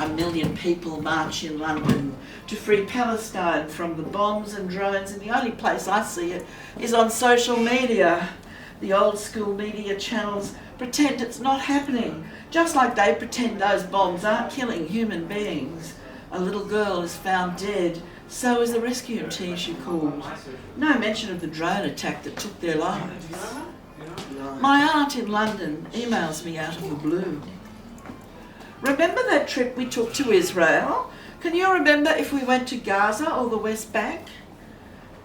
A million people march in London to free Palestine from the bombs and drones, and the only place I see it is on social media. The old school media channels pretend it's not happening, just like they pretend those bombs aren't killing human beings. A little girl is found dead, so is the rescue team she called. No mention of the drone attack that took their lives. My aunt in London emails me out of the blue. Remember that trip we took to Israel? Can you remember if we went to Gaza or the West Bank?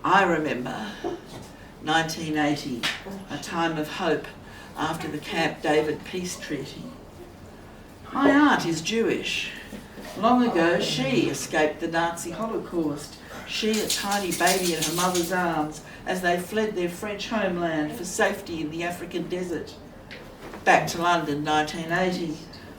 I remember. 1980, a time of hope after the Camp David peace treaty. My aunt is Jewish. Long ago, she escaped the Nazi Holocaust. She, a tiny baby in her mother's arms, as they fled their French homeland for safety in the African desert. Back to London, 1980.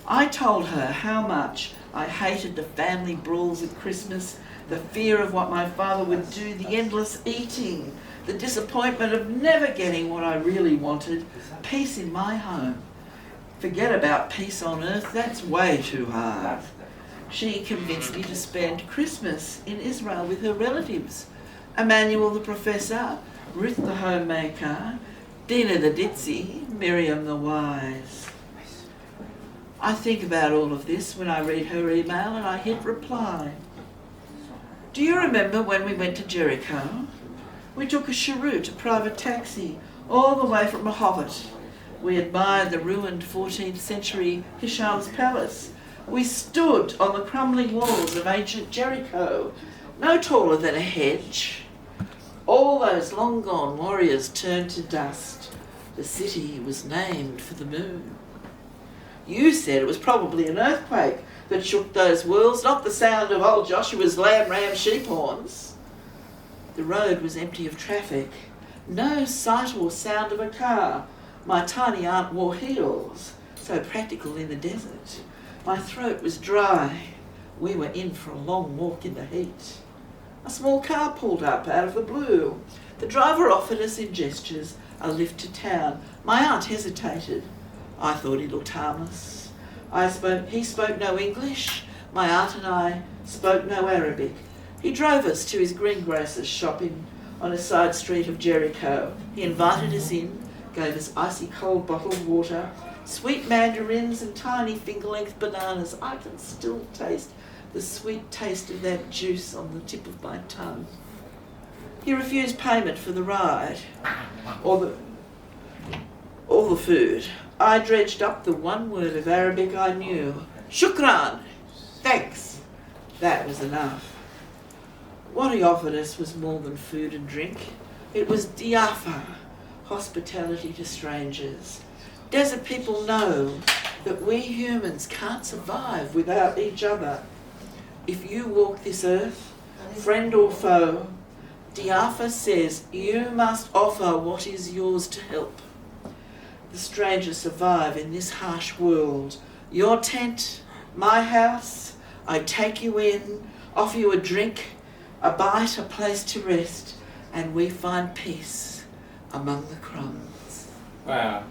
I told her how much I hated the family brawls at Christmas, the fear of what my father would do, the endless eating, the disappointment of never getting what I really wanted, peace in my home. Forget about peace on earth, that's way too hard. She convinced me to spend Christmas in Israel with her relatives. Emmanuel the professor, Ruth the homemaker, Dina the ditzy, Miriam the wise. I think about all of this when I read her email and I hit reply. Do you remember when we went to Jericho? We took a cheroot, a private taxi, all the way from Rehovot. We admired the ruined 14th century Hisham's palace. We stood on the crumbling walls of ancient Jericho, no taller than a hedge. All those long-gone warriors turned to dust. The city was named for the moon. You said it was probably an earthquake that shook those walls, not the sound of old Joshua's lamb sheep horns. The road was empty of traffic, no sight or sound of a car. My tiny aunt wore heels, so practical in the desert. My throat was dry. We were in for a long walk in the heat. A small car pulled up out of the blue. The driver offered us in gestures a lift to town. My aunt hesitated. I thought he looked harmless. He spoke no English. My aunt and I spoke no Arabic. He drove us to his greengrocer's shopping on a side street of Jericho. He invited us in, gave us icy cold bottled water, sweet mandarins and tiny finger-length bananas. I can still taste the sweet taste of that juice on the tip of my tongue. He refused payment for the ride or the food. I dredged up the one word of Arabic I knew. Shukran! Thanks! That was enough. What he offered us was more than food and drink. It was diafa, hospitality to strangers. Desert people know that we humans can't survive without each other. If you walk this earth, friend or foe, diafa says you must offer what is yours to help. The strangers survive in this harsh world. Your tent, my house, I take you in, offer you a drink, a bite, a place to rest, and we find peace among the crumbs. Wow.